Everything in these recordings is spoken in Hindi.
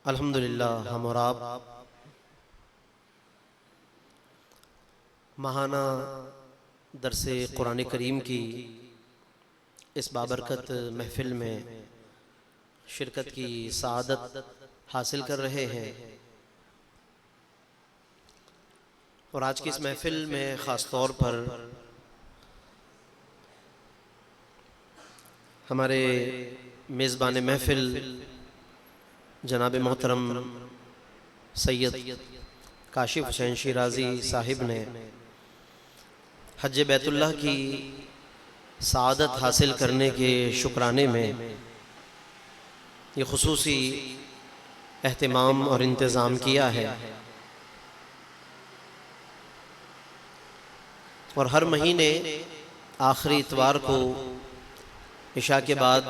अल्हम्दुलिल्लाह हम और आप महाना दरसे कुरान करीम की इस बाबरकत महफिल में शिरकत की सआदत हासिल कर रहे हैं। और आज की इस महफिल में ख़ास तौर पर हमारे मेज़बान महफिल जनाब मोहतरम सैयद काशिफ हुसैन शिराजी साहिब ने हज बैतुल्लाह की सआदत हासिल करने के शुक्राने में ये खुसूसी एहतमाम और इंतज़ाम किया है। और हर महीने आखिरी इतवार को इशा के बाद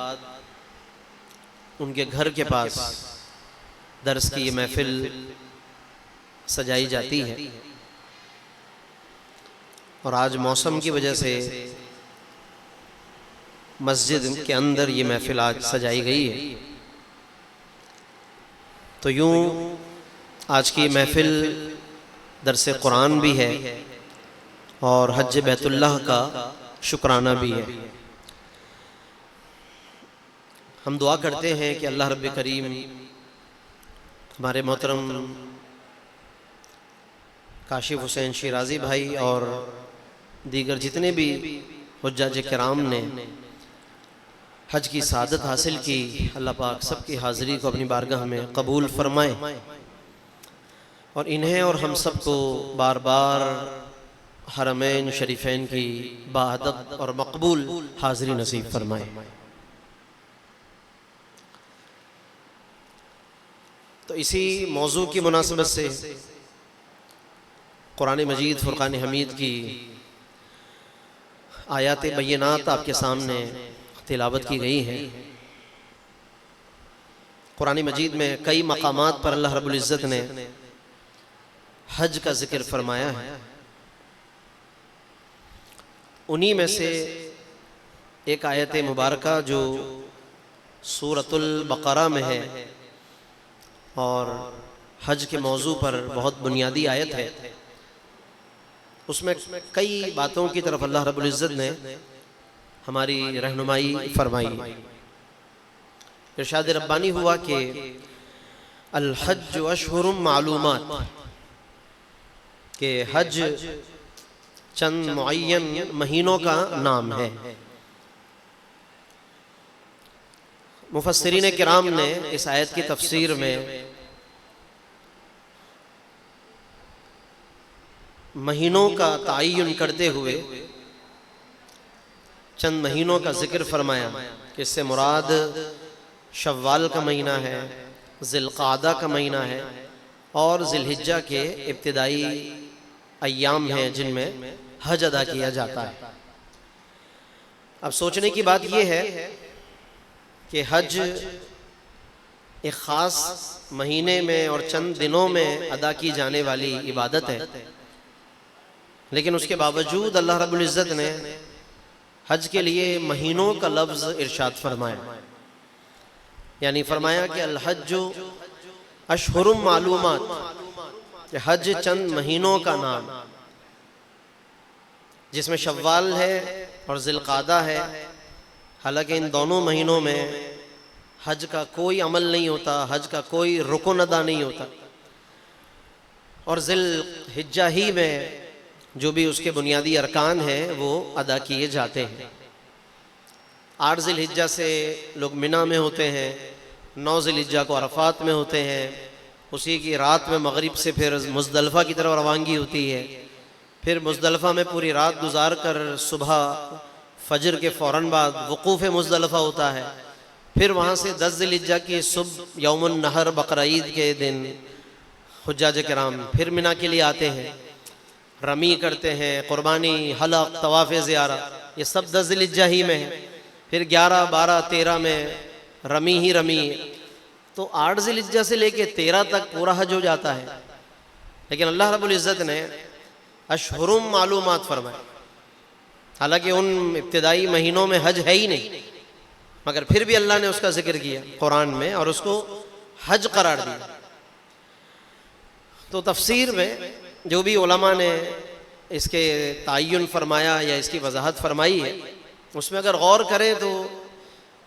उनके घर के पास दर्स की ये महफिल सजाई जाती है। और आज मौसम की वजह से मस्जिद के अंदर ये महफिल आज सजाई गई है। तो यूं आज की महफिल दर्स कुरान भी है और हज बैतुल्लाह का शुक्राना भी है। हम दुआ करते हैं कि अल्लाह रब्बे करीम हमारे मोहतरम काशिफ हुसैन शिराजी भाई और दीगर जितने भी हुज्जाज किराम ने हज की सआदत हासिल की, अल्लाह पाक सबकी हाज़िरी को अपनी बारगाह में कबूल फरमाए और इन्हें और हम सबको बार बार हरमैन शरीफैन की बाअदब और मकबूल हाज़िरी नसीब फरमाए। तो इसी मौजू की मुनासबत से कुरान मजीद फुरकान हमीद की आयात बय्यनात आपके सामने तिलावत की गई है। कुरान मजीद में कई मकामात पर अल्लाह रब्बुल इज़्ज़त ने हज का जिक्र फरमाया है। उन्हीं में से एक आयत मुबारका जो सूरतुल बकरा में है और हज के मौजू पर बहुत बुनियादी आयत है, उसमें कई बातों की तरफ अल्लाह रब्बुल इज़्ज़त ने हमारी रहनुमाई फरमाई। इरशाद रब्बानी हुआ कि अल हज अशहुरुम मालूमात, के हज चंद मुअय्यन महीनों का नाम है। मुफस्सिरीन किराम ने इस आयत की तफसीर में महीनों का ताय्युन करते हुए चंद महीनों का जिक्र फरमाया कि इससे मुराद शव्वाल का महीना है, ज़िलक़ादा का महीना है और ज़िलहिज्जा के इब्तिदाई अय्याम हैं जिनमें हज अदा किया जाता है। अब सोचने की बात यह है कि हज एक ख़ास महीने में और चंद दिनों में अदा की जाने वाली इबादत है, लेकिन उसके बावजूद अल्लाह रब्बुल इज़्ज़त ने हज के लिए महीनों का लफ्ज़ इरशाद फरमाया। यानी फरमाया कि अल हज्जु अशहुरुम मालूमात, कि हज चंद महीनों का नाम, जिसमें शव्वाल है और ज़िलक़ादा है। हालांकि इन दोनों महीनों में हज का कोई अमल नहीं होता, हज का कोई रुकन अदा नहीं होता, और ज़िलहिज्जा ही में जो भी उसके बुनियादी अरकान हैं वो अदा किए जाते हैं। 8 ज़िलहिज्जा से लोग मिना में होते हैं, 9 ज़िलहिज्जा को अरफात में होते हैं, उसी की रात में मगरिब से फिर मुज़दलिफ़ा की तरफ रवानगी होती है, फिर मुज़दलिफ़ा में पूरी रात गुजार कर सुबह फजर के फ़ौरन बाद वक़ूफ़ मुज़दलिफ़ा होता है। फिर वहाँ से 10 ज़िलहिज्जा की सुबह यौमुन नहर बकरा ईद के दिन हुज्जाज किराम फिर मिना के लिए आते हैं, रमी करते हैं, कुर्बानी, हलक, तवाफ़ ज़ियारा, ये सब 10 ज़िलहिज्जा ही में है। फिर 11, 12, 13 में रमी ही रमी, तो 8 ज़िलहिज्जा से लेके 13 तक पूरा हज हो जाता है। लेकिन अल्लाह रब्बुल इज़्ज़त ने अशहुरुम मालूमात फरमाया। हालांकि उन इब्तिदाई महीनों में हज है ही नहीं, मगर फिर भी अल्लाह ने उसका जिक्र किया कुरान में और उसको हज करार दिया। तो तफसीर में जो भी उलमा ने इसके ताय्युन फरमाया या इसकी वजाहत फरमाई है, उसमें अगर गौर करें तो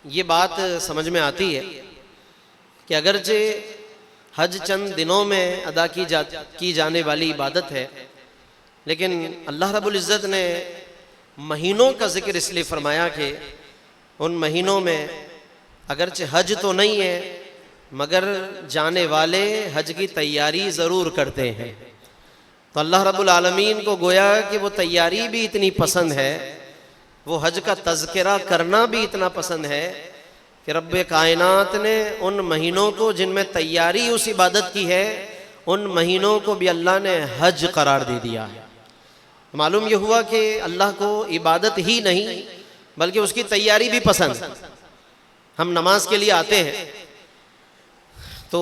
ये बात समझ में आती है कि अगरचे हज चंद दिनों में अदा की जाने वाली इबादत है, लेकिन अल्लाह रब्बुल इज़्ज़त ने महीनों का जिक्र इसलिए फरमाया कि उन महीनों में अगरचे हज तो नहीं है मगर जाने वाले हज की तैयारी ज़रूर करते हैं। तो अल्लाह रब्बुल आलमीन को गोया कि वो तैयारी भी इतनी पसंद है, वो हज का तज़किरा करना भी इतना पसंद है कि रब्बे कायनात ने उन महीनों को जिनमें तैयारी उस इबादत की है, उन महीनों को भी अल्लाह ने हज करार दे दिया है। मालूम ये हुआ कि अल्लाह को इबादत ही नहीं बल्कि उसकी तैयारी भी पसंद। हम नमाज के लिए आते हैं तो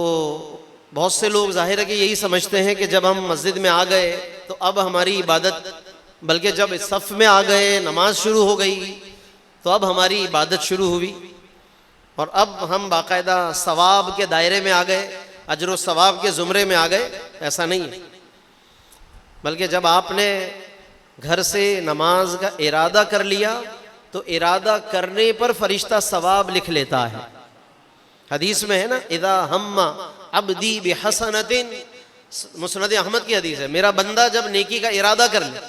बहुत से लोग जाहिर है कि यही समझते हैं कि जब हम मस्जिद में आ गए तो अब हमारी इबादत, बल्कि जब इस सफ़ में आ गए, नमाज शुरू हो गई तो अब हमारी इबादत शुरू हुई और अब हम बाकायदा सवाब के दायरे में आ गए, अजर सवाब के ज़ुमरे में आ गए। ऐसा नहीं है, बल्कि जब आपने घर से नमाज का इरादा कर लिया तो इरादा करने पर फरिश्ता सवाब लिख लेता है। हदीस में है ना, इदा हम्मा अब्दी बिहसनतिन, मुस्नद अहमद की हदीस है, मेरा बंदा जब नेकी का इरादा कर ले,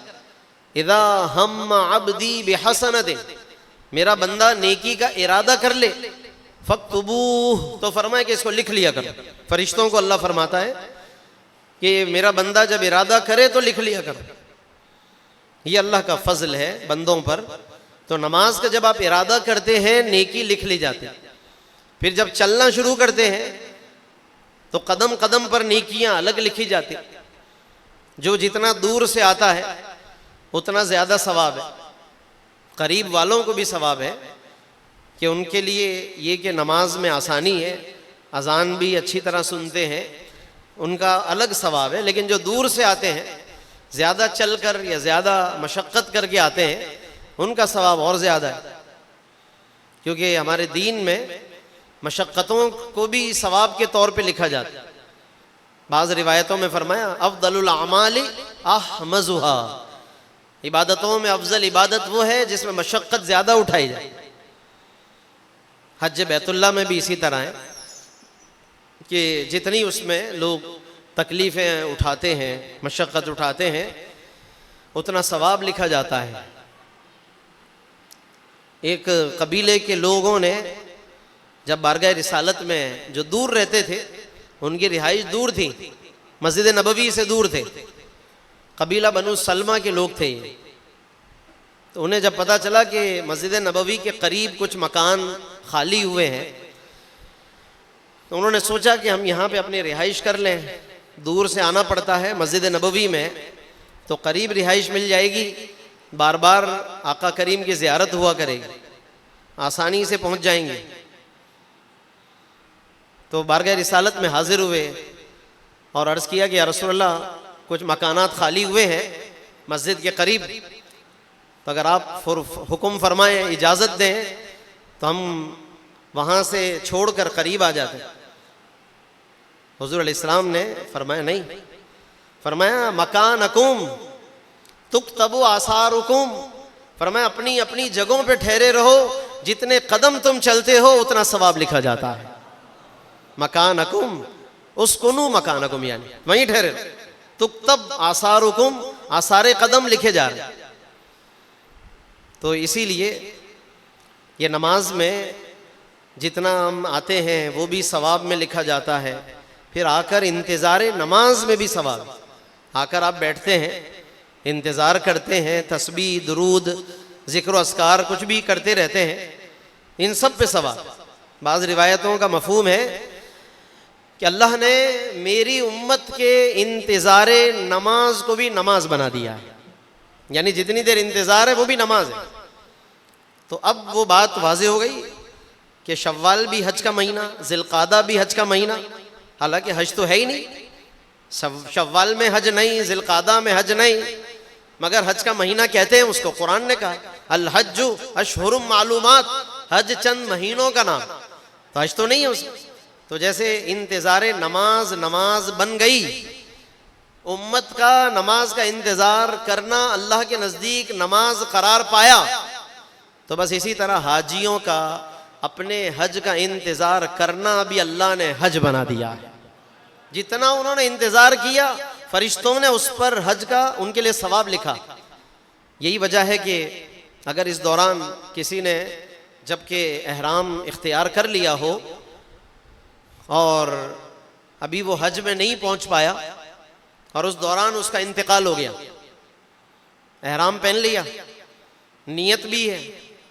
इदा हम्मा अब्दी बिहसनतिन, मेरा बंदा नेकी का इरादा कर ले, फक्तुबूह, तो फरमाए कि इसको लिख लिया करो। फरिश्तों को अल्लाह फरमाता है कि मेरा बंदा जब इरादा करे तो लिख लिया करो। ये अल्लाह का फजल है बंदों पर। तो नमाज का जब आप इरादा करते हैं नेकी लिख ली जाती है, फिर जब चलना शुरू करते हैं तो कदम कदम पर नेकियां अलग लिखी जाती। जो जितना दूर से आता है उतना ज़्यादा सवाब है। करीब वालों को भी सवाब है कि उनके लिए ये कि नमाज में आसानी है, अजान भी अच्छी तरह सुनते हैं, उनका अलग सवाब है। लेकिन जो दूर से आते हैं, ज़्यादा चल कर या ज़्यादा मशक्क़त करके आते हैं, उनका सवाब और ज़्यादा है, क्योंकि हमारे दीन में मशक्क़तों को भी सवाब के तौर पे लिखा जाता है। बाज़ रिवायतों में फरमाया अफ़ज़लुल अमाली अहमज़ुहा, इबादतों में अफजल इबादत वो है जिसमें मशक्क़त ज़्यादा उठाई जाए। हज बैतुल्लाह में भी इसी तरह है कि जितनी उसमें लोग तकलीफ़ें उठाते हैं, मशक्क़त उठाते हैं, उतना सवाब लिखा जाता है। एक कबीले के लोगों ने जब बारगाह रिसालत में जो दूर रहते थे, उनकी रिहाइश दूर थी, मस्जिद नबवी से दूर थे, कबीला बनु सलमा के लोग थे। तो उन्हें जब पता चला कि मस्जिद नबवी के करीब कुछ मकान खाली हुए हैं, तो उन्होंने सोचा कि हम यहाँ पे अपनी रिहाइश कर लें। दूर से आना पड़ता है मस्जिद नबवी में, तो करीब रिहाइश मिल जाएगी, बार बार आका करीम की ज़ियारत हुआ करेगी, आसानी से पहुँच जाएंगे। तो बारगाह रिसालत में हाजिर हुए और अर्ज़ किया कि या रसूलल्लाह, कुछ मकानात खाली हुए हैं मस्जिद के करीब, तो अगर आप हुक्म फरमाएं, इजाज़त दें तो हम वहाँ से छोड़कर करीब आ जाते हैं। हुज़ूर अलैहिस्सलाम ने फरमाया नहीं, फरमाया मकानकुम तुक्तबु आसारुकुम, फरमाया अपनी अपनी जगहों पे ठहरे रहो, जितने कदम तुम चलते हो उतना सवाब लिखा जाता है। मकानकुम उसकुनु मकानकुम, यानी वहीं ठहरे, तुक्तब आसारुकुम, आसारे कदम लिखे जा रहे। तो इसीलिए ये नमाज में जितना हम आते हैं वो भी सवाब में लिखा जाता है। फिर आकर इंतज़ार नमाज में भी सवाब, आकर आप बैठते हैं, इंतज़ार करते हैं, तस्बीह, दुरूद, ज़िक्र अस्कार कुछ भी करते रहते हैं, इन सब पे सवाब। बाज़ रिवायतों का मफ़हूम है कि अल्लाह ने मेरी उम्मत के इंतज़ार नमाज को भी नमाज बना दिया है, यानी जितनी देर इंतज़ार है वो भी नमाज है। तो अब वो बात वाज़ेह हो गई कि शव्वाल भी हज का महीना, ज़िलक़ादा भी हज का महीना, हालांकि हज तो है ही नहीं, शव्वाल में हज नहीं, ज़िलक़ादा में हज नहीं, मगर हज का महीना कहते हैं उसको। कुरान ने कहा अल हज्जु अशहुरुम मालूमात, हज चंद महीनों का नाम, तो हज तो नहीं है उसमें। तो जैसे इंतज़ार नमाज नमाज बन गई, उम्मत का नमाज का इंतज़ार करना अल्लाह के नज़दीक नमाज करार पाया, तो बस इसी तरह हाजियों का अपने हज का इंतज़ार करना भी अल्लाह ने हज बना दिया है। जितना उन्होंने इंतज़ार किया, फरिश्तों ने उस पर हज का उनके लिए सवाब लिखा। यही वजह है कि अगर इस दौरान किसी ने जबकि एहराम इख्तियार कर लिया हो और अभी वो हज में नहीं पहुंच पाया और उस दौरान उसका इंतकाल हो गया, एहराम पहन लिया, नियत भी है,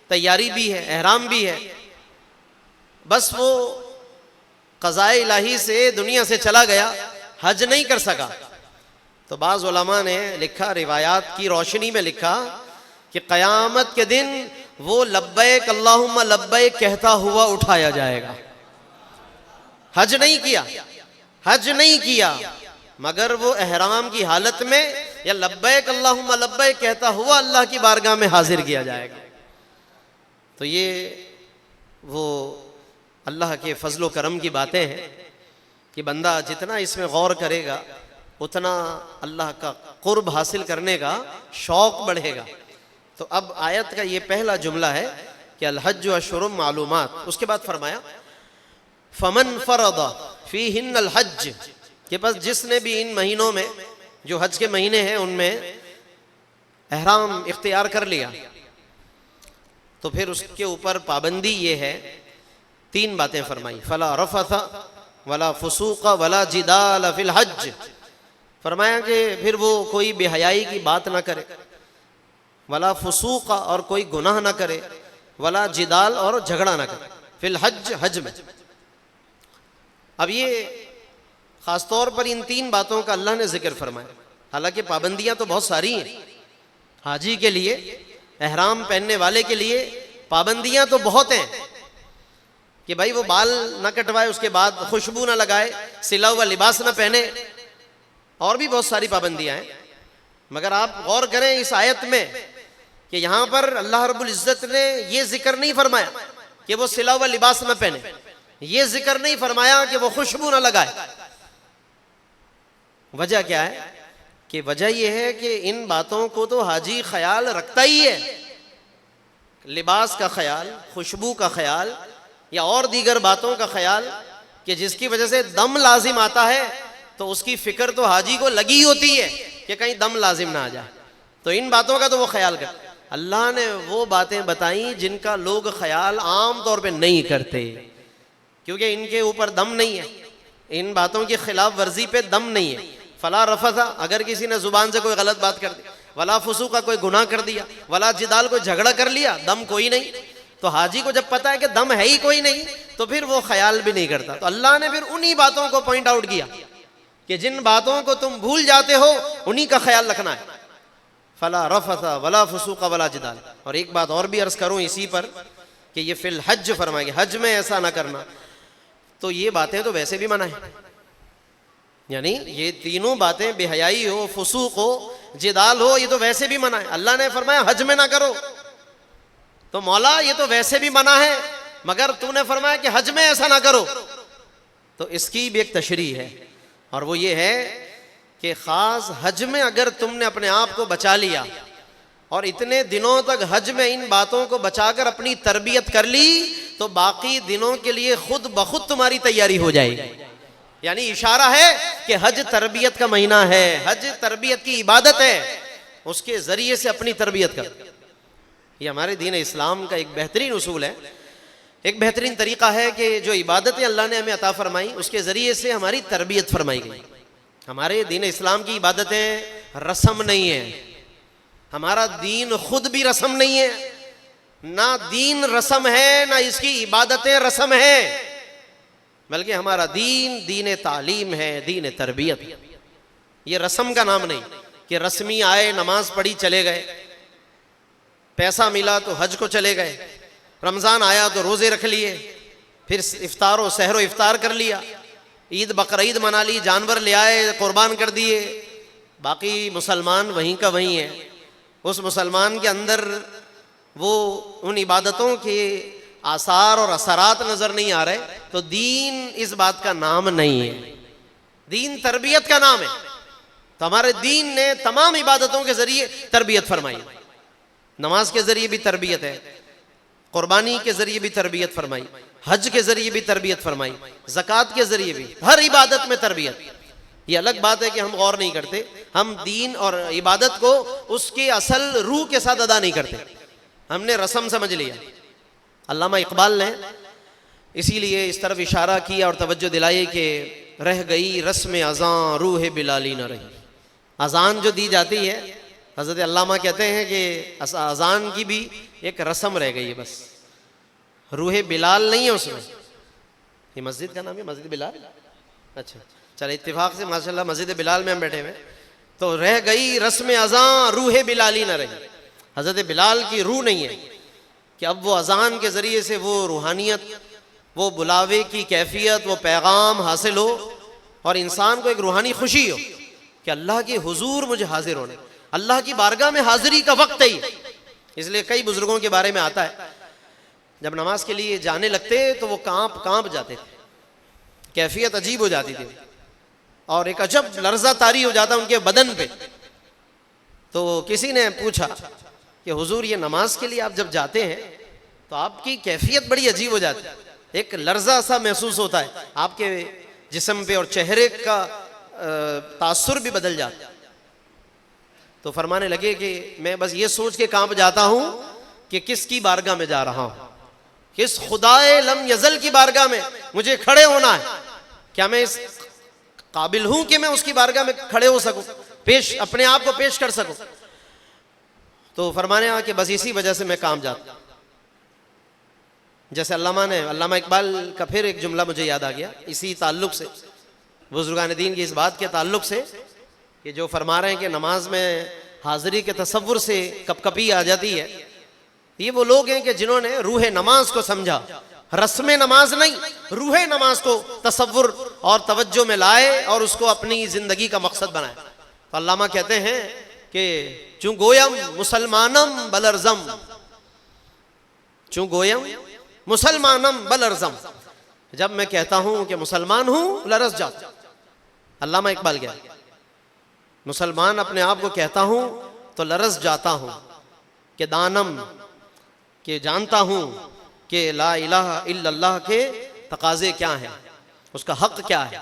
तैयारी भी है, एहराम भी है, बस वो क़ज़ाए इलाही से दुनिया से चला गया, हज नहीं कर सका, तो बाज़ उलमा ने लिखा, रिवायात की रोशनी में लिखा कि क़यामत के दिन वो लब्बैक अल्लाहुम्मा लब्बैक कहता हुआ उठाया जाएगा। हज नहीं किया, हज नहीं किया, मगर वो एहराम की हालत में या लब्बैक अल्लाहुम्मा लब्बैक कहता हुआ अल्लाह की बारगाह में हाजिर किया जाएगा। तो ये वो अल्लाह के फजलो करम की बातें हैं कि बंदा जितना इसमें गौर करेगा उतना अल्लाह का कुर्ब हासिल करने का शौक़ बढ़ेगा। तो अब आयत का ये पहला जुमला है कि अल हज्जु अशहुरुम मालूमात। उसके बाद फरमाया फमन फरदा फीहिन अल हज्ज, के पास जिसने भी इन महीनों में जो हज के महीने हैं उनमें एहराम इख्तियार कर लिया, तो फिर उसके ऊपर पाबंदी ये है, 3 बातें फरमाई, फला रफथा वला फुसूका वला जिदाल फिल हज। फरमाया कि फिर वो कोई बेहयाई की बात ना करे, वला फुसूका और कोई गुनाह ना करे, वला जिदाल और झगड़ा ना करे, फिल हज, हज में। अब ये ख़ास तौर पर इन 3 बातों का अल्लाह ने जिक्र फरमाया। हालांकि पाबंदियां तो बहुत सारी हैं, हाजी के लिए, एहराम पहनने वाले के लिए पाबंदियां तो बहुत हैं कि भाई वो बाल ना कटवाए, उसके बाद खुशबू ना लगाए, सिला हुआ लिबास ना पहने, और भी बहुत सारी पाबंदियां हैं। मगर आप गौर करें इस आयत में कि यहाँ पर अल्लाह रब्बुल इज़्ज़त ने ये जिक्र नहीं फरमाया कि वो सिला हुआ लिबास ना पहने, ये जिक्र नहीं फरमाया कि वो खुशबू ना लगाए। वजह क्या है कि वजह यह है कि इन बातों को तो हाजी ख्याल रखता ही है, लिबास का ख्याल, खुशबू का ख्याल या और दीगर बातों का ख्याल कि जिसकी वजह से दम लाजिम आता है, तो उसकी फिक्र तो हाजी को लगी होती है कि कहीं दम लाजिम ना आ जाए, तो इन बातों का तो वो ख्याल कर। अल्लाह ने वो बातें बताई जिनका लोग ख्याल आम तौर पे नहीं करते, क्योंकि इनके ऊपर दम नहीं है, इन बातों की खिलाफ वर्जी पे दम नहीं है। फला रफसा, अगर किसी ने जुबान से कोई गलत बात कर दी, वला फुसूक का कोई गुनाह कर दिया, वला जिदाल कोई झगड़ा कर लिया, दम कोई नहीं, तो हाजी को जब पता है कि दम है ही कोई नहीं, तो फिर वो ख्याल भी नहीं करता। तो अल्लाह ने फिर उन्हीं बातों को पॉइंट आउट किया कि जिन बातों को तुम भूल जाते हो उन्हीं का ख्याल रखना है। फला रफसा वला फुसूक वला जिदाल। और एक बात और भी अर्ज करूं इसी पर कि ये फिल हज फरमाएंगे, हज में ऐसा ना करना, तो ये बातें तो वैसे भी मना है, यानी ये तीनों बातें, बेहयाई हो, फुसूक हो, जिदाल हो, ये तो वैसे भी मना है। अल्लाह ने फरमाया हज में ना करो, तो मौला ये तो वैसे भी मना है, मगर तूने फरमाया कि हज में ऐसा ना करो, तो इसकी भी एक तशरीह है, और वो ये है कि खास हज में अगर तुमने अपने आप को बचा लिया और इतने दिनों तक हज में इन बातों को बचाकर अपनी तरबियत कर ली, तो बाकी दिनों के लिए खुद ब खुद तुम्हारी तैयारी हो जाएगी। यानी इशारा है कि हज तरबियत का महीना है, हज तरबियत की इबादत है, उसके जरिए से अपनी तरबियत कर। ये हमारे दीन इस्लाम का एक बेहतरीन उसूल है, एक बेहतरीन तरीका है कि जो इबादतें अल्लाह ने हमें अता फरमाई उसके ज़रिए से हमारी तरबियत फरमाई गई। हमारे दीन इस्लाम की इबादतें रस्म नहीं है, हमारा दीन खुद भी रस्म नहीं है, ना दीन रस्म है ना इसकी इबादतें रस्म है, बल्कि हमारा दीन दीन तालीम है, दीन तरबियत। ये रस्म का नाम नहीं कि रस्मी आए, नमाज पढ़ी, चले गए, पैसा मिला तो हज को चले गए, रमज़ान आया तो रोज़े रख लिए, फिर इफ्तार व सहरो इफ्तार कर लिया, ईद बकरीद मना ली, जानवर ले आए, कुर्बान कर दिए, बाकी मुसलमान वहीं का वहीं है। उस मुसलमान के अंदर वो उन इबादतों के आसार और असरात नज़र नहीं आ रहे, तो दीन इस बात का नाम नहीं है, दीन तरबियत का नाम है। तो हमारे दीन ने तमाम इबादतों के जरिए तरबियत फरमाई। नमाज के जरिए भी तरबियत है, कुर्बानी के जरिए भी तरबियत फरमाई, हज के जरिए भी तरबियत फरमाई, ज़कात के जरिए भी, हर इबादत में तरबियत। ये अलग बात है कि हम गौर नहीं करते, हम दीन और इबादत को उसके असल रूह के साथ अदा नहीं करते, हमने रस्म समझ लिया। अल्लामा इकबाल ने इसीलिए इस तरफ इशारा किया और तवज्जो दिलाई कि रह गई रस्म अज़ां रूह बिलाली न रही। अज़ान जो दी जाती है, हज़रत अल्लामा कहते हैं कि अज़ान की भी एक रस्म रह गई है, बस रूह बिलाल नहीं है उसमें। ये मस्जिद का नाम है मस्जिद बिलाल, अच्छा चलो इत्तेफाक से माशाल्लाह मस्जिद बिलाल में हम बैठे हुए। तो रह गई रस्म अज़ां रूह बिलाली न रही, हज़रत बिलाल की रूह नहीं है कि अब वो अज़ान के ज़रिए से वो रूहानियत, वो बुलावे की कैफियत, वो पैगाम हासिल हो और इंसान को एक रूहानी खुशी हो कि अल्लाह के हुजूर मुझे हाजिर होना, अल्लाह की बारगाह में हाजिरी का वक्त है। इसलिए कई बुजुर्गों के बारे में आता है, जब नमाज के लिए जाने लगते तो वो कांप जाते थे, कैफियत अजीब हो जाती थी और एक अजब लर्जा तारी हो जाता उनके बदन पे। तो किसी ने पूछा कि हुजूर ये नमाज के लिए आप जब जाते हैं तो आपकी कैफियत बड़ी अजीब हो जाती है, एक लर्जा सा महसूस होता है, आपके जिस्म पे और चेहरे का तासुर भी बदल जाता है। तो फरमाने लगे कि मैं बस ये सोच के कांप जाता हूं कि किसकी बारगाह में जा रहा हूं, किस खुदाए लम यजल की बारगाह में मुझे खड़े होना है। क्या मैं इस काबिल हूं कि मैं उसकी बारगाह में खड़े हो सकूं, पेश अपने आप को पेश कर सकूं। तो फरमाने लगा कि बस इसी वजह से मैं कांप जाता। जैसे अल्लामा इकबाल का फिर एक जुमला मुझे याद आ गया इसी ताल्लुक से, बुजुर्गान दीन की इस बात के ताल्लुक से कि जो फरमा रहे हैं कि नमाज में हाजिरी के तसव्वुर से कपकपी आ जाती है। ये वो लोग हैं कि जिन्होंने रूह नमाज को समझा, रस्म नमाज नहीं, रूह नमाज को तसव्वुर और तवज्जो में लाए और उसको अपनी जिंदगी का मकसद बनाए। तो अल्लामा कहते हैं कि चूं गोयम मुसलमानम बलरजम, चूं गोयम मुसलमानम बलरजम, जब मैं कहता हूं कि मुसलमान हूं लरस जाता। अल्लामा इकबाल क्या, मुसलमान अपने आप को कहता हूं तो लरस जाता हूं कि दानम, कि जानता हूं कि ला इलाहा इल्लल्लाह के तकाजे क्या हैं, उसका हक क्या है,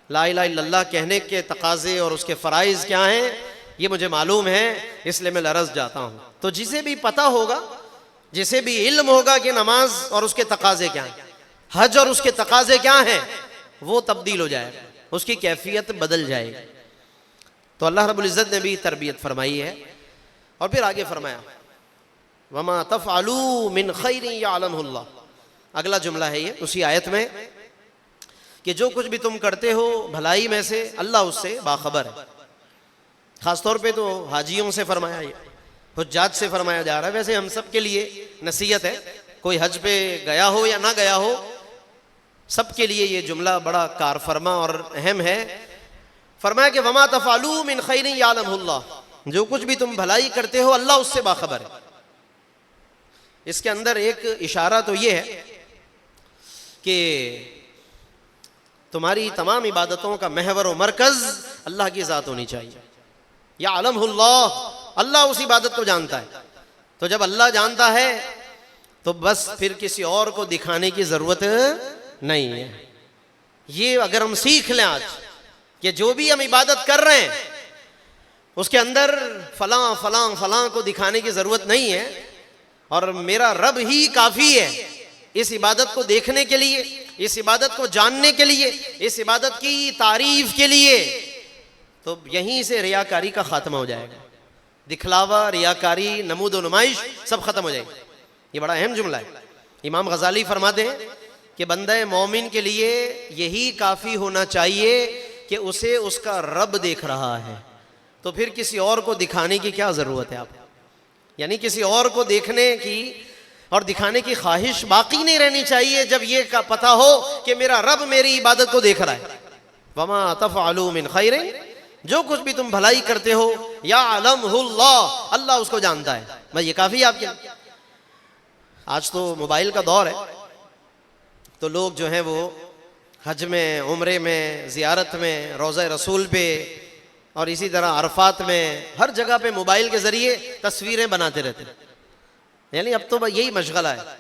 ला इलाहा इल्लल्लाह कहने के तकाजे और उसके फ़राइज़ क्या हैं ये मुझे मालूम है, इसलिए मैं लरस जाता हूं। तो जिसे भी पता होगा, जिसे भी इल्म होगा कि नमाज और उसके तकाजे क्या हैं, हज और उसके तकाजे क्या हैं, वो तब्दील हो जाएगा, उसकी कैफियत बदल जाएगी। तो अल्लाह रब्बुल इज़्ज़त ने भी तरबियत फरमाई है और फिर आगे फरमाया वमा तफ़अलू मिन खैरिन यअलमुहुल्लाह। अगला जुमला है ये उसी आयत में कि जो कुछ भी तुम करते हो भलाई में से अल्लाह उससे बाखबर है। ख़ासतौर पे तो हाजियों से फरमाया, ये हुज्जाज से फरमाया जा रहा है। वैसे हम सब के लिए नसीहत है, कोई हज पे गया हो या ना गया हो, सबके लिए ये जुमला बड़ा कारफरमा और अहम है। फरमाया कि वमा तफ़अलू मिन खैरिन यअलमुहुल्लाह, जो कुछ भी तुम भलाई करते हो अल्लाह उससे बाखबर है। इसके अंदर एक इशारा तो ये है कि तुम्हारी तमाम इबादतों का महवर व मरकज़ अल्लाह की ज़ात होनी चाहिए। यअलमुहुल्लाह, अल्लाह उस इबादत को जानता है। तो जब अल्लाह जानता है तो बस फिर किसी और को दिखाने की ज़रूरत नहीं है। ये अगर हम सीख लें आज कि जो भी हम इबादत कर रहे हैं उसके अंदर फलां फलां फलां को दिखाने की ज़रूरत नहीं है और मेरा रब ही काफ़ी है इस इबादत को देखने के लिए, इस इबादत को जानने के लिए, इस इबादत की तारीफ के लिए, तो यहीं से रियाकारी का खात्मा हो जाएगा। दिखलावा, रियाकारी, नमूद व नुमाइश सब खत्म हो जाएगी। ये बड़ा अहम जुमला है। इमाम गजाली फरमाते हैं कि बंदे मोमिन के लिए यही काफ़ी होना चाहिए कि उसे उसका रब देख रहा है, तो फिर किसी और को दिखाने की क्या ज़रूरत है आपको। यानी किसी और को देखने की और दिखाने की ख्वाहिश बाकी नहीं रहनी चाहिए जब ये का पता हो कि मेरा रब मेरी इबादत को देख रहा है। वमा तफ़अलू मिन खैरिन, जो कुछ भी तुम भलाई करते हो यअलमुहुल्लाह, अल्लाह उसको जानता है। भाई ये काफ़ी आपके। आज तो मोबाइल का दौर है, तो लोग जो हैं वो हज में, उम्रे में, ज़ियारत में, रोज़ा रसूल पे और इसी तरह अरफात में हर जगह पे मोबाइल के ज़रिए तस्वीरें बनाते रहते हैं। यानी अब तो यही मशगला है।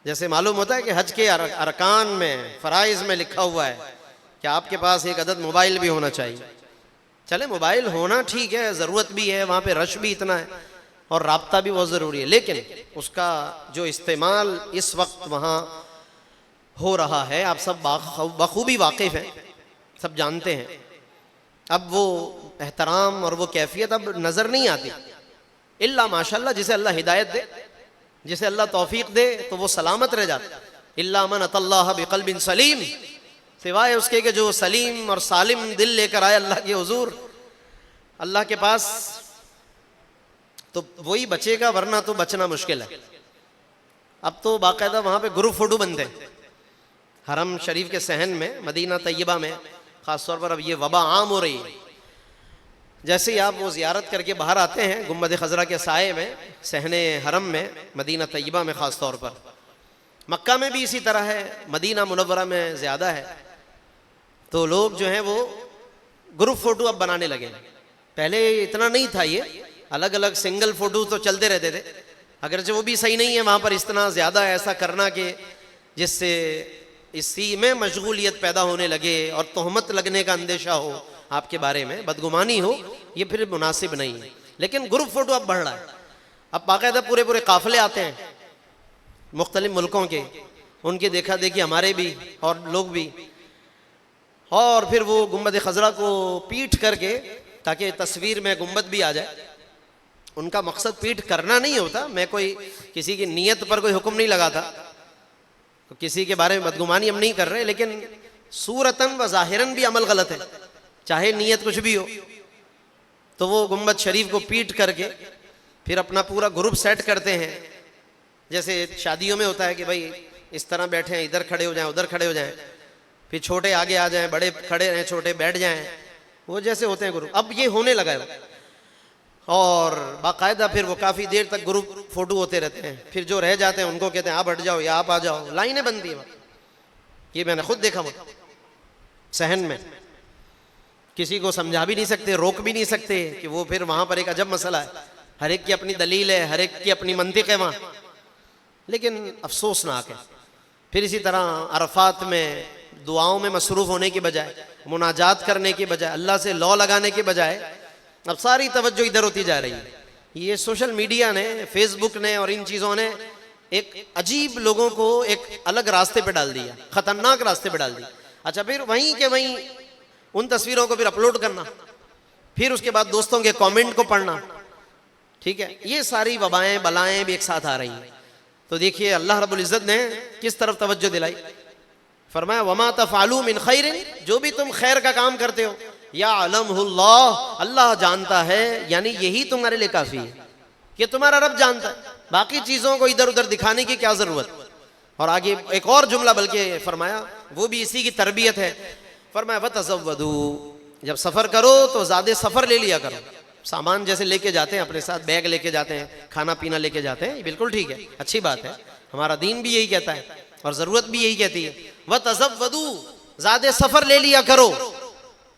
जैसे मालूम होता है कि हज के अरकान में, फ़राइज़ में लिखा हुआ है कि आपके पास एक अदद मोबाइल भी होना चाहिए। चले मोबाइल होना ठीक है, ज़रूरत भी है, वहाँ पे रश भी इतना है और राब्ता भी बहुत ज़रूरी है, लेकिन उसका जो इस्तेमाल इस वक्त वहाँ हो रहा है आप सब बखूबी वाकिफ़ हैं, सब जानते हैं। अब वो एहतराम और वो कैफियत अब नज़र नहीं आती, इल्ला माशाल्लाह जिसे अल्लाह हिदायत दे, जिसे अल्लाह तौफीक दे तो वो सलामत रह जाता। इल्ला मन अतल्लाह बिक़ल्बिन सलीम, सिवाय उसके कि जो सलीम और सालिम दिल लेकर आए अल्लाह के हुजूर, अल्लाह के पास, तो वही बचेगा, वरना तो बचना मुश्किल है। अब तो बाकायदा वहाँ पे ग्रुप फोटो बनते हैं हरम शरीफ के सहन में, मदीना तैयबा में ख़ास तौर पर। अब ये वबा आम हो रही है। जैसे ही आप वो ज़ियारत करके बाहर आते हैं गुम्बद खज़रा के साए में, सहने हरम में, मदीना तैयबा में ख़ास तौर पर, मक्का में भी इसी तरह है, मदीना मुनव्वरा में ज़्यादा है, तो लोग जो हैं वो ग्रुप फ़ोटो अब बनाने लगे। पहले इतना नहीं था, ये अलग अलग सिंगल फ़ोटो तो चलते रहते थे, अगरचे वो भी सही नहीं है वहाँ पर इतना ज़्यादा ऐसा करना कि जिससे इसी में मशगूलियत पैदा होने लगे और तोहमत लगने का अंदेशा हो आपके बारे में, बदगुमानी हो, ये फिर मुनासिब नहीं है। लेकिन ग्रुप फ़ोटो अब बढ़ रहा है। अब बाकायदा पूरे पूरे काफ़िले आते हैं मुख्तलिफ मुल्कों के, उनके देखा देखी हमारे भी और लोग भी, और फिर वो गुम्बद खज़रा को पीट करके ताकि तस्वीर में गुम्बद भी आ जाए। उनका मकसद पीट करना नहीं होता, मैं कोई किसी की नीयत पर कोई हुक्म नहीं लगाता, तो किसी के बारे में बदगुमानी हम नहीं कर रहे, लेकिन सूरतन व ज़ाहिरन भी अमल गलत है, चाहे नीयत कुछ भी हो। तो वो गुम्बद शरीफ को पीट करके फिर अपना पूरा ग्रुप सेट करते हैं। जैसे शादियों में होता है कि भाई इस तरह बैठे हैं, इधर खड़े हो जाएं, उधर खड़े हो जाएं, फिर छोटे आगे आ जाएं, बड़े खड़े रहें, छोटे बैठ जाएं, वो जैसे होते हैं ग्रुप। अब ये होने लगा है और बाकायदा फिर वो काफ़ी देर तक ग्रुप फोटो होते रहते हैं। फिर जो रह जाते हैं उनको कहते हैं आप हट जाओ या आप आ जाओ, लाइनें बनती हैं। ये मैंने खुद देखा वो सहन में, किसी को समझा भी नहीं सकते, रोक भी नहीं सकते कि वो फिर वहाँ पर एक अजब मसला है, हर एक की अपनी दलील है, हर एक की अपनी मंतिक है वहाँ, लेकिन अफसोसनाक है। फिर इसी तरह अरफात में दुआओं में मसरूफ़ होने के बजाय, मुनाजात करने के बजाय, अल्लाह से लौ लगाने के बजाय अब सारी तवज्जो इधर होती जा रही है। ये सोशल मीडिया ने, फेसबुक ने और इन चीज़ों ने एक अजीब लोगों को एक अलग रास्ते पे डाल दिया, ख़तरनाक रास्ते पे डाल दिया। अच्छा, फिर वहीं के वहीं उन तस्वीरों को फिर अपलोड करना, फिर उसके बाद दोस्तों के कमेंट को पढ़ना, ठीक है, ये सारी वबाएं बलाएं भी एक साथ आ रही हैं। तो देखिए अल्लाह रब्बुल इज़्ज़त ने किस तरफ तवज्जो दिलाई, फरमाया वमा तफ़अलू मिन खैरिन, जो भी तुम खैर का काम करते हो, या अलमहुल्लाह, अल्लाह जानता है, यानी यही तुम्हारे लिए काफ़ी है कि तुम्हारा रब जानता है, बाकी चीज़ों को इधर उधर दिखाने की क्या ज़रूरत। और आगे एक और जुमला बल्कि फरमाया, वो भी इसी की तरबियत है, फरमाया वतज़व्वदू, जब सफ़र करो तो ज़्यादा सफ़र ले लिया करो। सामान जैसे लेके जाते हैं अपने साथ, बैग लेके जाते हैं, खाना पीना लेके जाते हैं, ये बिल्कुल ठीक है, अच्छी बात है, हमारा दीन भी यही कहता है और ज़रूरत भी यही कहती है, वतज़व्वदू, ज़्यादा सफ़र ले लिया करो।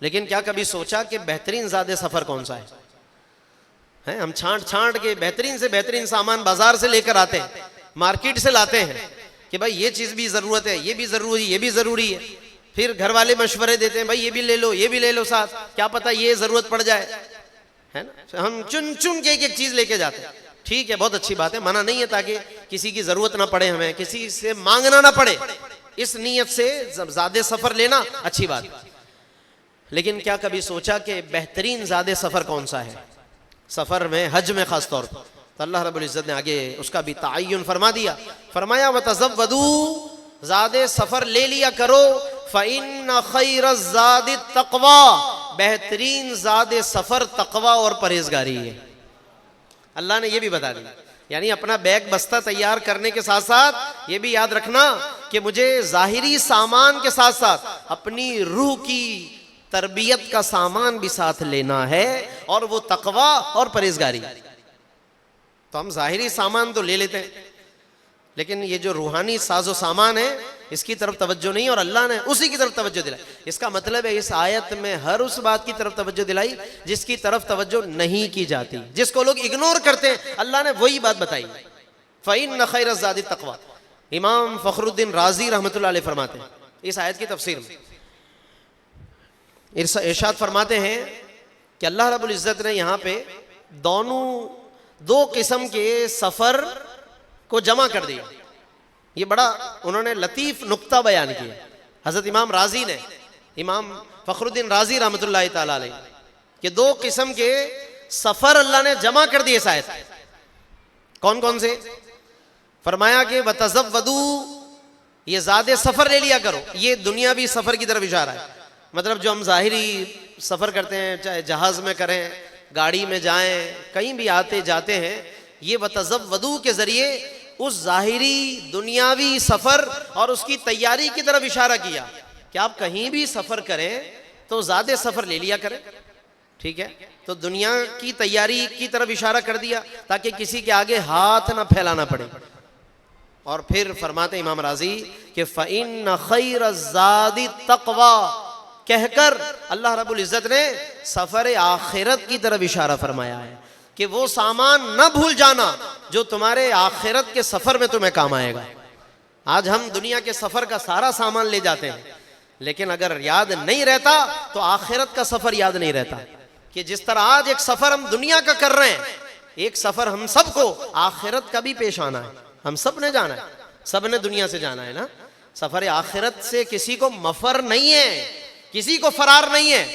लेकिन क्या कभी सोचा कि बेहतरीन ज़्यादा सफ़र कौन सा है? हम छांट छांट के बेहतरीन से बेहतरीन सामान बाजार से लेकर आते हैं, मार्केट से लाते हैं कि भाई ये चीज़ भी ज़रूरत है, ये भी ज़रूरी, ये भी ज़रूरी है। फिर घर वाले मशवरे देते हैं, भाई ये भी ले लो, ये भी ले लो साथ, क्या पता ये ज़रूरत पड़ जाए, है ना। हम चुन चुन के एक एक चीज़ लेके जाते हैं, ठीक है, बहुत अच्छी बात है, मना नहीं है, ताकि किसी की ज़रूरत ना पड़े, हमें किसी से मांगना ना पड़े, इस नीयत से ज़्यादा सफ़र लेना अच्छी बात है। लेकिन क्या कभी सोचा कि बेहतरीन ज़्यादा सफ़र कौन सा है सफ़र में, हज में ख़ास तौर पर? तो अल्लाह रब्बुल इज़्ज़त ने आगे उसका भी तअय्युन फरमा दिया, फरमाया वतज़व्वदू, ज़्यादा सफ़र ले लिया करो, फ़इन्न खैरज़्ज़ादि तक़वा, बेहतरीन ज़्यादा सफ़र तक़वा और परहेज़गारी है। अल्लाह ने ये भी बता दिया, यानी अपना बैग बस्ता तैयार करने के साथ साथ ये भी याद रखना कि मुझे ज़ाहिरी सामान के साथ साथ अपनी रूह की तरबियत का सामान भी साथ लेना है, और वो तकवा और परहेजगारी। तो हम ज़ाहिरी सामान तो ले लेते हैं लेकिन ये जो रूहानी साजो सामान है इसकी तरफ तवज्जो नहीं, और अल्लाह ने उसी की तरफ तवज्जो दिलाई। इसका मतलब है इस आयत में हर उस बात की तरफ तवज्जो दिलाई जिसकी तरफ तवज्जो नहीं की जाती, जिसको लोग इग्नोर करते हैं, अल्लाह ने वही बात बताई। फ़इन्न खैरज़ ज़ादी तक़वा। इमाम फ़खरुद्दीन राज़ी रहमतुल्लाह अलैह फरमाते हैं इस आयत की तफसीर में, इरशाद फरमाते हैं कि अल्लाह रब्बुल इज़्ज़त ने यहाँ पे दो किस्म के सफ़र को जमा कर दिया। ये बड़ा उन्होंने लतीफ़ नुक्ता बयान किया हज़रत इमाम राज़ी ने, इमाम फ़खरुद्दीन राज़ी रहमतुल्लाह ताला अलैह, कि दो किस्म के सफ़र अल्लाह ने जमा कर दिए इस आयत। कौन कौन से? फरमाया कि वतज़व्वदू, ये ज़्यादा सफ़र ले लिया करो। ये दुनियावी सफ़र की तरफ इशारा है, मतलब जो हम ज़ाहिरी सफ़र करते हैं, चाहे जहाज़ में करें, गाड़ी में जाएं, कहीं भी आते जाते हैं, ये वतज़व्वदू के ज़रिए उस ज़ाहिरी दुनियावी सफ़र और उसकी तैयारी की तरफ इशारा किया कि आप कहीं भी सफ़र करें तो ज़्यादा सफ़र ले लिया करें, ठीक है। तो दुनिया की तैयारी की तरफ इशारा कर दिया ताकि किसी के आगे हाथ ना फैलाना पड़े। और फिर फरमाते इमाम राज़ी कि फ़इन्न खैरज़्ज़ादी तक़वा कहकर अल्लाह रब्बुल इज़्ज़त ने सफ़र आखिरत की तरफ इशारा फरमाया है कि वो सामान न भूल जाना जो तुम्हारे आखिरत के सफ़र में तुम्हें काम आएगा। आज हम दुनिया के सफ़र का सारा सामान ले जाते हैं, लेकिन अगर याद नहीं रहता तो आखिरत का सफ़र याद नहीं रहता। कि जिस तरह आज एक सफ़र हम दुनिया का कर रहे हैं, एक सफ़र हम सबको आखिरत का भी पेश आना है। हम सब ने जाना है, सब ने दुनिया से जाना है ना। सफ़र आखिरत से किसी को मफर नहीं है, किसी को फरार नहीं है।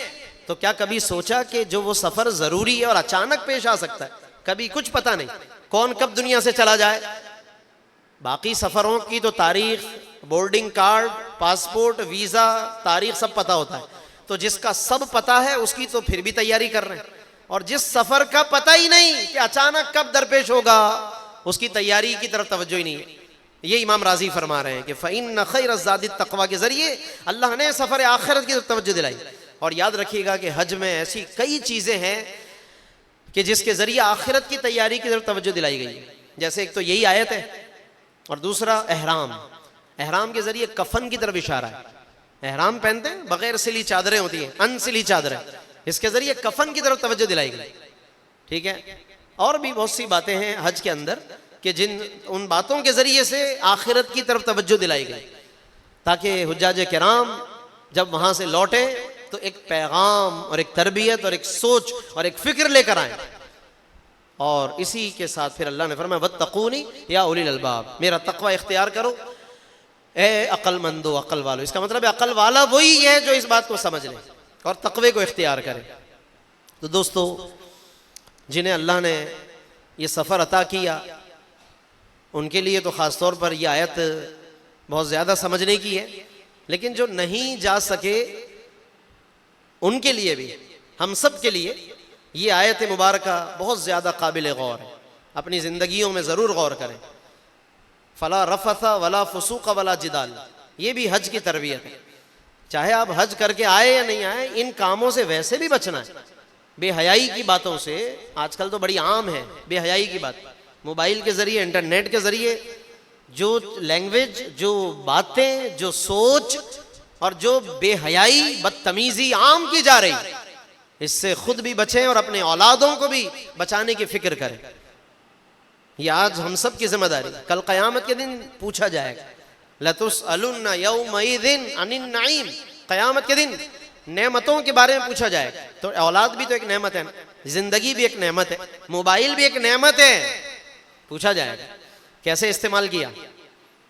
तो क्या कभी सोचा कि जो वो सफ़र ज़रूरी है और अचानक पेश आ सकता है, कभी कुछ पता नहीं कौन कब दुनिया से चला जाए। बाकी सफ़रों की तो तारीख, बोर्डिंग कार्ड, पासपोर्ट, वीज़ा, तारीख सब पता होता है। तो जिसका सब पता है उसकी तो फिर भी तैयारी कर रहे हैं, और जिस सफ़र का पता ही नहीं कि अचानक कब दरपेश होगा, उसकी तैयारी की तरफ तवज्जो ही नहीं है। ये इमाम राज़ी फरमा रहे हैं कि फ़इन्न खैरज़्ज़ादी तक़वा के ज़रिए अल्लाह ने सफ़र आखिरत की तरफ तवज्जो दिलाई। और याद रखिएगा कि हज में ऐसी कई चीज़ें हैं कि जिसके ज़रिए आखिरत की तैयारी की तरफ तवज्जो दिलाई गई है। जैसे एक तो यही आयत है, और दूसरा एहराम। एहराम के ज़रिए कफन की तरफ इशारा है। एहराम पहनते हैं, बग़ैर सिली चादरें होती हैं, अनसिली चादरें, इसके ज़रिए कफन की तरफ तवज्जो दिलाई गई, ठीक है। और भी बहुत सी बातें हैं हज के अंदर कि जिन उन बातों के ज़रिए से आखिरत की तरफ तवज्जो दिलाई गई, ताकि हुज्जाज किराम जब वहाँ से लौटें तो एक पैगाम और एक तरबियत और एक सोच और एक फ़िक्र लेकर आए। और इसी के साथ फिर अल्लाह ने फरमाया वत्तक़ूनी या उलिल अलबाब, मेरा तक़वा इख्तियार करो ए अक्लमंदो, अक्ल वालो। इसका मतलब है अक्ल वाला वही है जो इस बात को समझ ले और तक़वे को इख्तियार करे। तो दोस्तों, जिन्हें अल्लाह ने ये सफ़र अता किया उनके लिए तो ख़ास तौर पर यह आयत बहुत ज़्यादा समझने की है, लेकिन जो नहीं जा सके उनके लिए भी, हम सब के लिए ये आयत मुबारका बहुत ज़्यादा काबिल गौर है। अपनी ज़िंदगियों में ज़रूर गौर करें। फ़ला रफ़सा वला फ़ुसूक़ वला जिदाल, ये भी हज की तरबियत है। चाहे आप हज करके आए या नहीं आए, इन कामों से वैसे भी बचना है। बेहयाई की बातों से आजकल तो बड़ी आम है बेहयाई की बात। मोबाइल के ज़रिए, इंटरनेट के ज़रिए जो लैंग्वेज, जो बातें, जो सोच और जो बेहयाई, बदतमीज़ी आम की जा रही, इससे खुद भी बचें और अपने औलादों को भी बचाने की फ़िक्र करें। ये आज हम सब की जिम्मेदारी। कल क़यामत के दिन पूछा जाएगा, लतुसअलुन्ना यौमइज़िन अनिन नईम, क़यामत के दिन नेमतों के बारे में पूछा जाएगा। तो औलाद भी तो एक नेमत है ना, जिंदगी भी एक नेमत है, मोबाइल भी एक नेमत है। पूछा जाएगा कैसे इस्तेमाल किया,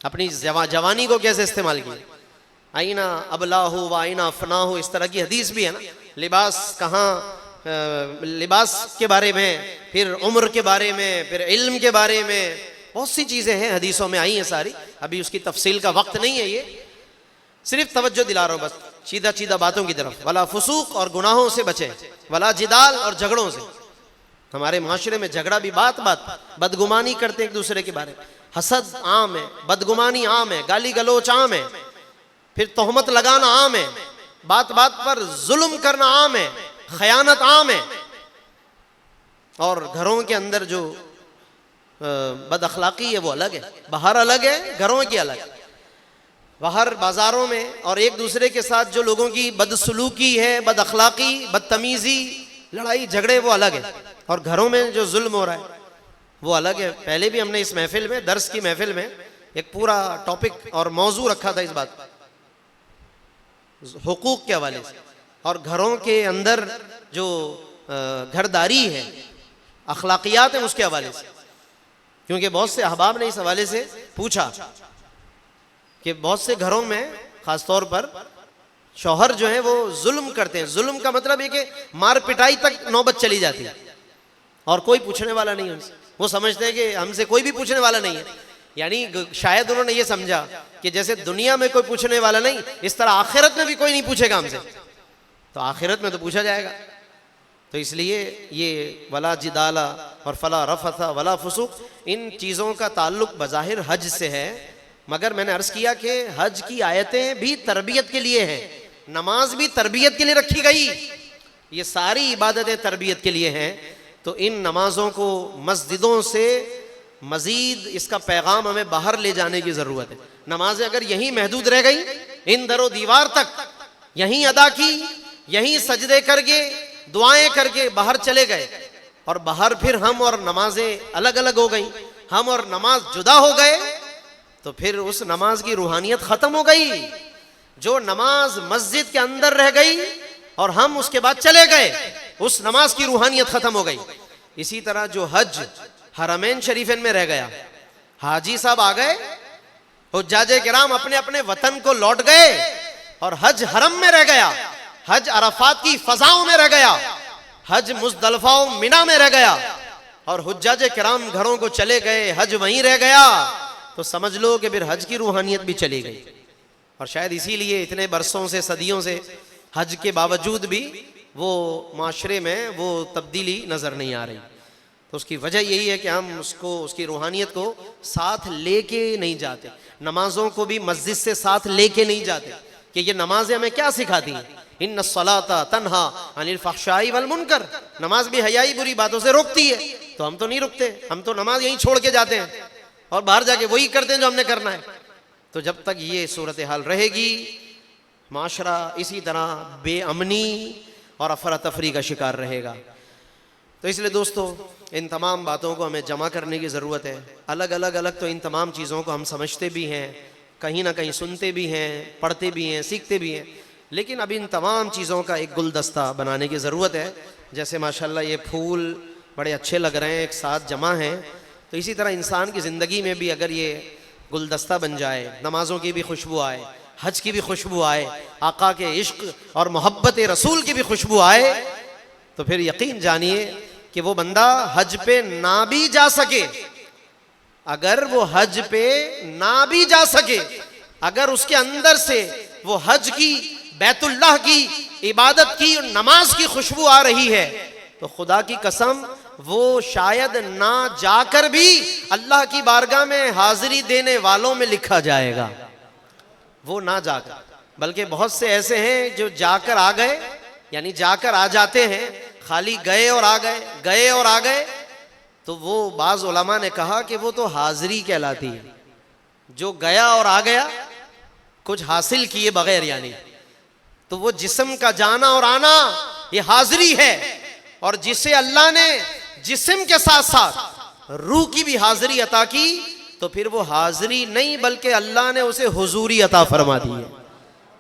अपनी जवानी को कैसे इस्तेमाल किया। आईना अबलाहु व आईना फनाहु, इस तरह की हदीस भी है ना। लिबास कहाँ, लिबास के बारे में, फिर उम्र के बारे में, फिर इल्म के बारे में, बहुत सी चीज़ें हैं हदीसों में आई हैं सारी। अभी उसकी तफसील का वक्त नहीं है, ये सिर्फ तवज्जो दिला रहा हूँ बस सीधा सीधा बातों की तरफ। वला फुसूक, और गुनाहों से बचें, वला जिदाल, और झगड़ों से। हमारे माशरे में झगड़ा भी बात बात, बदगुमानी करते एक दूसरे के बारे में, हसद आम है, बदगुमानी आम है, गाली गलोच आम है, फिर तोहमत लगाना आम है, बात बात पर जुल्म करना आम है, खयानत आम है। और घरों के अंदर जो बद अखलाकी है वो अलग है, बाहर अलग है, घरों की अलग है। बाहर बाजारों में और एक दूसरे के साथ जो लोगों की बदसलूकी है, बद अखलाकी, बदतमीज़ी, लड़ाई झगड़े, वो अलग है। और घरों में जो जुल्म हो रहा है वो अलग है। पहले भी हमने इस महफिल में, दर्स की महफिल में, एक पूरा टॉपिक और मौजू रखा था इस बात का, हुकूक के हवाले से और घरों के अंदर जो घरदारी है, अखलाकियात है, उसके हवाले से। क्योंकि बहुत से अहबाब ने इस हवाले से पूछा कि बहुत से घरों में खासतौर पर शौहर जो है वो जुल्म करते हैं। जुल्म का मतलब है कि मार पिटाई तक नौबत चली जाती है और कोई पूछने वाला नहीं उनसे। वो समझते हैं कि हमसे कोई भी पूछने वाला नहीं है। यानी शायद उन्होंने ये समझा कि जैसे दुनिया में कोई पूछने वाला नहीं, इस तरह आखिरत में भी कोई नहीं पूछेगा हमसे, तो आखिरत में तो पूछा जाएगा। तो इसलिए ये वला जिदाला और फला रफसा वला फुसूक, इन चीज़ों का ताल्लुक बज़ाहिर हज से है, मगर मैंने अर्ज़ किया कि हज की आयतें भी तरबियत के लिए हैं, नमाज भी तरबियत के लिए रखी गई, ये सारी इबादतें तरबियत के लिए हैं। तो इन नमाज़ों को मस्जिदों से मज़ीद इसका पैगाम हमें बाहर ले जाने की ज़रूरत है। नमाज़ें अगर यहीं महदूद रह गई, इन दरो दीवार तक यहीं अदा की, यहीं सजदे करके दुआएं करके बाहर चले गए, और बाहर फिर हम और नमाजें अलग अलग हो गई, हम और नमाज जुदा हो गए, तो फिर उस नमाज की रूहानियत ख़त्म हो गई। जो नमाज मस्जिद के अंदर रह गई और हम उसके बाद चले गए, उस नमाज की रूहानियत ख़त्म हो गई। इसी तरह जो हज हरमैन शरीफैन में रह गया, हाजी साहब आ गए, हुज्जाजे किराम अपने अपने वतन को लौट गए, और हज हरम में रह गया, हज अरफात की फजाओं में रह गया, हज मुज़दलिफा और मिना में रह गया, और हुज्जाजे किराम घरों को चले गए, हज वहीं रह गया, तो समझ लो कि फिर हज की रूहानियत भी चली गई। और शायद इसीलिए इतने बरसों से, सदियों से हज के बावजूद भी वो माशरे में वो तब्दीली नज़र नहीं आ रही। तो उसकी वजह यही है कि हम उसको, उसकी रूहानियत को साथ लेके नहीं जाते। नमाजों को भी मस्जिद से साथ लेके नहीं जाते कि ये नमाजें हमें क्या सिखाती हैं। इन्ना सलाता तन्हा अनिल फहशाई वल मुनकर, नमाज भी हयाई बुरी बातों से रोकती है। तो हम तो नहीं रुकते, हम तो नमाज यहीं छोड़ के जाते हैं और बाहर जाके वही करते हैं जो हमने करना है। तो जब तक ये सूरत हाल रहेगी, माशरा इसी तरह बेअमनी और अफरा तफरी का शिकार रहेगा। तो इसलिए दोस्तों, इन तमाम बातों को हमें जमा करने की ज़रूरत है। अलग अलग तो इन तमाम चीज़ों को हम समझते भी हैं, कहीं ना कहीं सुनते भी हैं, पढ़ते भी हैं, सीखते भी हैं, लेकिन अब इन तमाम चीज़ों का एक गुलदस्ता बनाने की ज़रूरत है। जैसे माशाल्लाह ये फूल बड़े अच्छे लग रहे हैं, एक साथ जमा हैं, तो इसी तरह इंसान की ज़िंदगी में भी अगर ये गुलदस्ता बन जाए, नमाज़ों की भी खुशबू आए, हज की भी खुशबू आए, आका के इश्क और मोहब्बत रसूल की भी खुशबू आए, तो फिर यकीन जानिए कि वो बंदा हज पे ना भी जा सके, अगर वो हज पे ना भी जा सके, अगर उसके अंदर से वो हज की, बैतुल्लाह की इबादत की, नमाज की खुशबू आ रही है, तो खुदा की कसम वो शायद ना जाकर भी अल्लाह की बारगाह में हाजिरी देने वालों में लिखा जाएगा। वो ना जाकर, बल्कि बहुत से ऐसे हैं जो जाकर आ गए, यानी जाकर आ जाते हैं, खाली गए और आ गए, गए और आ गए। तो वो बाज़ उलमा ने कहा कि वो तो हाजिरी कहलाती है, जो गया और आ गया कुछ हासिल किए बगैर, यानी तो वो जिस्म का जाना और आना ये हाजिरी है। और जिसे अल्लाह ने जिस्म के साथ साथ रूह की भी हाजिरी अता की, तो फिर वो हाजिरी नहीं बल्कि अल्लाह ने उसे हुजूरी अता फरमा दी है।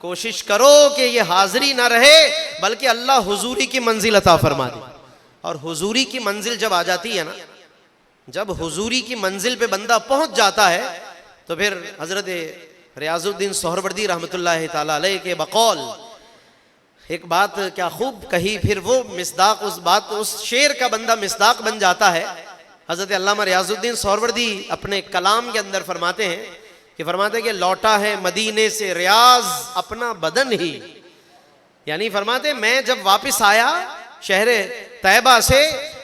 कोशिश करो कि ये हाजिरी ना रहे बल्कि अल्लाह हुजूरी की मंजिल अता फरमा दी। और हुजूरी की मंजिल जब आ जाती है ना, जब हुजूरी की मंजिल पे बंदा पहुंच जाता है, तो फिर हजरत रियाजुद्दीन सोहरवर्दी रहमतुल्लाह ताला अलैह के बकौल एक बात क्या खूब कही, फिर वो मिसदाक, उस बात, उस शेर का बंदा मिसदाक बन जाता है। हजरत अल्लामा रियाजुद्दीन सोहरवर्दी अपने कलाम के अंदर फरमाते हैं कि लौटा है मदीने से रियाज अपना बदन ही, यानी फरमाते मैं जब वापस आया शहर तैयबा से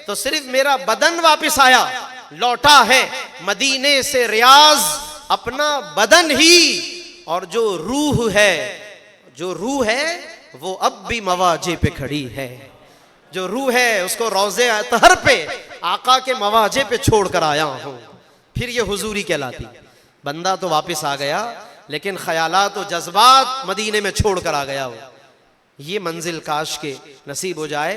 तो सिर्फ मेरा बदन वापस आया, लौटा है मदीने से रियाज अपना बदन ही, और जो रूह है वो अब भी मवाजे पे खड़ी है। जो रूह है उसको रोज़े अतहर पे आका के मवाजे पे छोड़ कर आया हूं। फिर ये हुजूरी कहलाती। बंदा तो वापस आ गया लेकिन ख्यालात और जज्बात मदीने में छोड़ कर आ गया हो। ये मंजिल काश के नसीब हो जाए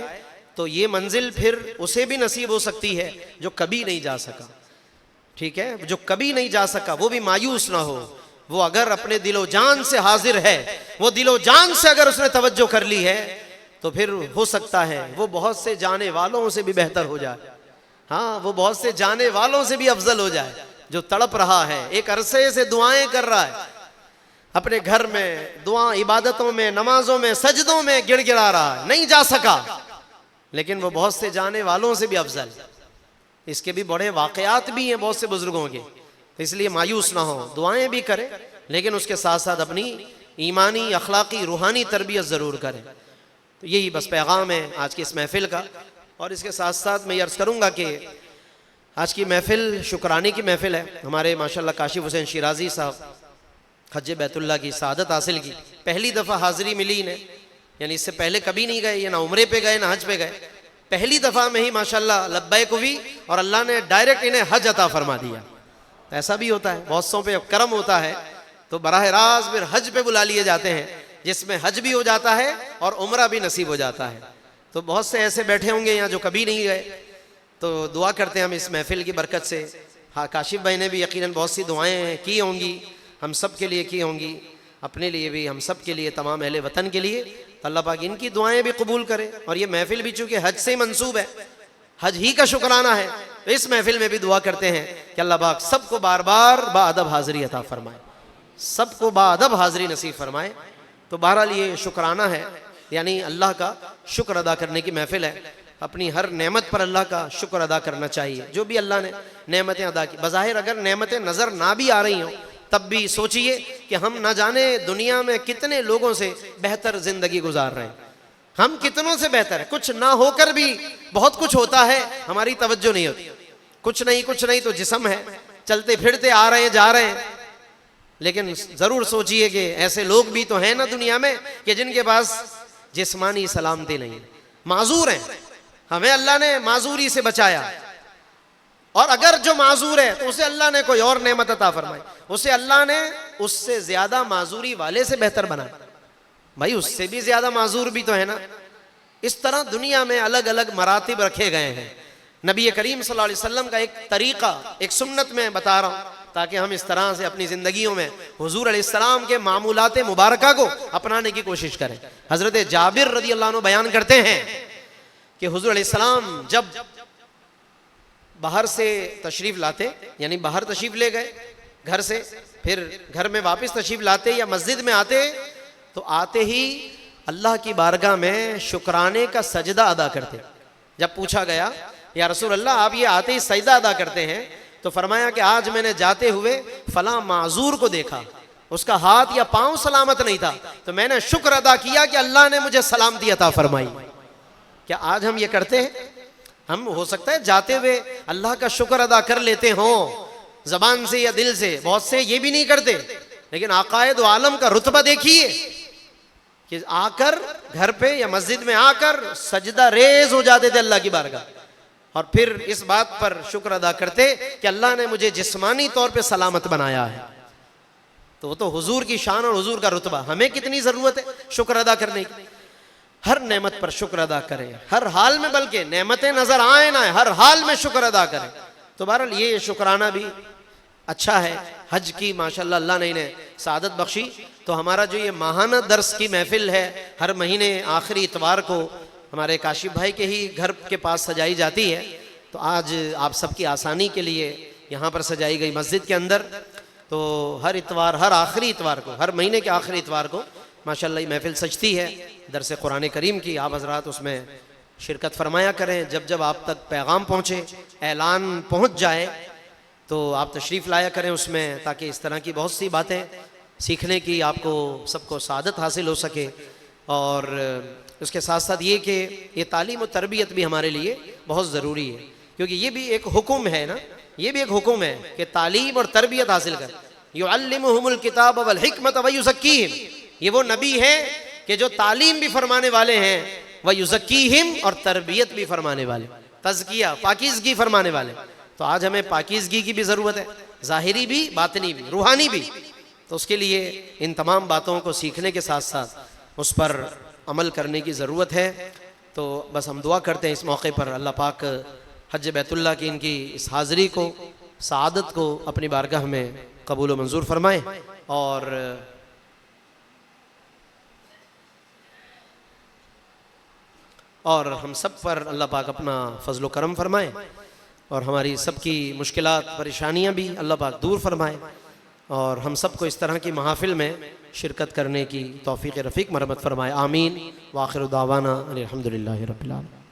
तो ये मंजिल फिर उसे भी नसीब हो सकती है जो कभी नहीं जा सका। ठीक है, जो कभी नहीं जा सका वो भी मायूस ना हो। वो अगर अपने दिलो जान से हाजिर है, वो दिलो जान से अगर उसने तवज्जो कर ली है तो फिर हो सकता है वो बहुत से जाने वालों से भी बेहतर हो जाए। हाँ, वो बहुत से जाने वालों से भी अफजल हो जाए। जो तड़प रहा है, एक अरसे से दुआएं कर रहा है, अपने घर में दुआ इबादतों में नमाजों में सजदों में गिड़गिड़ा रहा है, नहीं जा सका, लेकिन वो बहुत से जाने वालों से भी अफजल। इसके भी बड़े वाकयात भी हैं बहुत से बुजुर्गों के। तो इसलिए मायूस ना हो, दुआएं भी करें लेकिन उसके साथ साथ अपनी ईमानी अखलाकी रूहानी तरबियत ज़रूर करें। तो यही बस पैगाम है आज की इस महफिल का। और इसके साथ साथ मैं ये अर्ज़ करूँगा कि आज की महफिल शुक्राने की महफिल है। हमारे माशाल्लाह काशिफ हुसैन शिराजी साहब हज बैतुल्लाह की सआदत हासिल की, पहली दफ़ा हाज़िरी मिली इन्हें, यानी इससे पहले कभी नहीं गए, ये ना उम्रे पे गए ना हज पे गए। पहली दफ़ा में ही माशाल्लाह लब्बैक हुई और अल्लाह ने डायरेक्ट इन्हें हज अता फरमा दिया। ऐसा भी होता है, बहुत सौ पे करम होता है तो बराह रास्त फिर हज पे बुला लिए जाते हैं, जिसमें हज भी हो जाता है और उम्रा भी नसीब हो जाता है। तो बहुत से ऐसे बैठे होंगे यहाँ जो कभी नहीं गए, तो दुआ करते हैं हम इस महफिल की बरकत से। हाँ, काशिफ भाई ने भी यकीनन बहुत सी दुआएं की होंगी, हम सब के लिए की होंगी, अपने लिए भी, हम सब के लिए, तमाम अहले वतन के लिए। तो अल्लाह पाक इनकी दुआएं भी कबूल करे। और ये महफिल भी चूँकि हज से मंसूब है, हज ही का शुक्राना है, तो इस महफिल में भी दुआ करते हैं कि अल्लाह पाक सबको बार बार बाअदब हाज़िरी अता फरमाए, सबको बाअदब हाज़िरी नसीब फरमाए। तो बहरहाल ये शुक्राना है, यानी अल्लाह का शुक्र अदा करने की महफिल है। अपनी हर नेमत पर अल्लाह का शुक्र अदा करना चाहिए। जो भी अल्लाह ने नेमतें अदा की, बज़ाहिर अगर नेमतें नज़र ना भी आ रही हों तब भी सोचिए कि हम ना जाने दुनिया में कितने लोगों से बेहतर ज़िंदगी गुजार रहे हैं, हम कितनों से बेहतर है। कुछ ना होकर भी बहुत कुछ होता है, हमारी तवज्जो नहीं होती। कुछ नहीं तो जिस्म है, चलते फिरते आ रहे हैं जा रहे हैं, लेकिन ज़रूर सोचिए कि ऐसे लोग भी तो हैं ना दुनिया में कि जिनके पास जिस्मानी सलामती नहीं, माजूर हैं। हमें अल्लाह ने माजूरी से बचाया, और अगर जो माजूर है तो उसे अल्लाह ने कोई और नेमत अता फरमाई, उसे अल्लाह ने उससे ज्यादा माजूरी वाले से बेहतर बनाया। भाई उससे भी ज्यादा माजूर भी तो है ना। इस तरह दुनिया में अलग अलग मरातिब रखे गए हैं। नबी करीम सल्लल्लाहु अलैहि वसल्लम का एक तरीका, एक सुन्नत में बता रहा हूँ ताकि हम इस तरह से अपनी जिंदगियों में हुजूर अलैहिस्सलाम के मामूलात मुबारका को अपनाने की कोशिश करें। हजरत जाबिर रज़ी अल्लाह अन्हु बयान करते हैं कि हुजूर अलैहिस्सलाम जब बाहर से तशरीफ लाते, यानी बाहर तशरीफ ले गए घर से, फिर घर में वापस तशरीफ लाते या मस्जिद में आते, तो आते ही अल्लाह की बारगाह में शुक्राने का सजदा अदा करते। जब पूछा गया या रसूल अल्लाह आप ये आते ही सजदा अदा करते हैं, तो फरमाया कि आज मैंने जाते हुए फला माजूर को देखा, उसका हाथ या पांव सलामत नहीं था, तो मैंने शुक्र अदा किया कि अल्लाह ने मुझे सलामती अता फरमाई। क्या आज हम ये करते हैं? हम हो सकता है जाते हुए अल्लाह का शुक्र अदा कर लेते हों जबान से या दिल से, बहुत से ये भी नहीं करते। लेकिन आकाए दो आलम का रुतबा देखिए कि आकर घर पे या मस्जिद में आकर सजदा रेज हो जाते थे अल्लाह की बारगाह, और फिर इस बात पर शुक्र अदा करते कि अल्लाह ने मुझे जिस्मानी तौर पे सलामत बनाया है। तो वो तो हुजूर की शान और हुजूर का रुतबा, हमें कितनी जरूरत है शुक्र अदा करने की। हर नेमत पर शुक्र अदा करें, हर हाल में, बल्कि नेमतें नजर आए ना, हर हाल में शुक्र अदा करें। तो बहरहाल ये शुक्राना भी अच्छा है। हज की माशाल्लाह अल्लाह ने इन्हें सआदत बख्शी। तो हमारा जो ये माहाना दर्स की महफिल है, हर महीने आखिरी इतवार को हमारे काशिफ भाई के ही घर के पास सजाई जाती है। तो आज आप सबकी आसानी के लिए यहाँ पर सजाई गई मस्जिद के अंदर। तो हर इतवार, हर आखिरी इतवार को, हर महीने के आखिरी इतवार को माशाल्लाह ये महफिल सजती है दरस कुरान करीम की। आप हज़रात उसमें शिरकत फरमाया करें। जब जब आप तक पैगाम पहुँचे, ऐलान पहुँच जाए, तो आप तशरीफ़ लाया करें उसमें, ताकि इस तरह की बहुत सी बातें सीखने की आपको सबको सआदत हासिल हो सके। और उसके साथ साथ ये कि ये तालीम और तरबियत भी हमारे लिए बहुत ज़रूरी है, क्योंकि ये भी एक हुक्म है ना, ये भी एक हुक्म है कि तालीम और तरबियत हासिल कर। युअल्लिमुहुमुल किताब वल हिकमत व युज़क्कीहिम, ये वो नबी है कि जो तालीम भी फरमाने वाले हैं, व युज़क्कीहिम, और तरबियत भी फरमाने वाले, तज़किया पाकीज़गी फरमाने वाले। तो आज हमें पाकीज़गी की भी ज़रूरत है, ज़ाहिरी भी, बातिनी भी, रूहानी भी। तो उसके लिए इन तमाम बातों को सीखने के साथ साथ उस पर अमल करने की ज़रूरत है। तो बस हम दुआ करते हैं इस मौके पर अल्लाह पाक हज बैतुल्लाह की इनकी इस हाज़िरी को, सआदत को अपनी बारगाह में कबूल व मंजूर फरमाए और हम सब पर अल्लाह पाक अपना फजल करम फरमाए और हमारी सबकी मुश्किलात परेशानियां भी अल्लाह पाक दूर फरमाए और हम सबको इस तरह की महफिल में शिरकत करने की तौफीक रफ़ीक मरहमत फरमाए। आमीन। व आखिर दावाना अल्हम्दुलिल्लाहि रब्बिल आलमीन।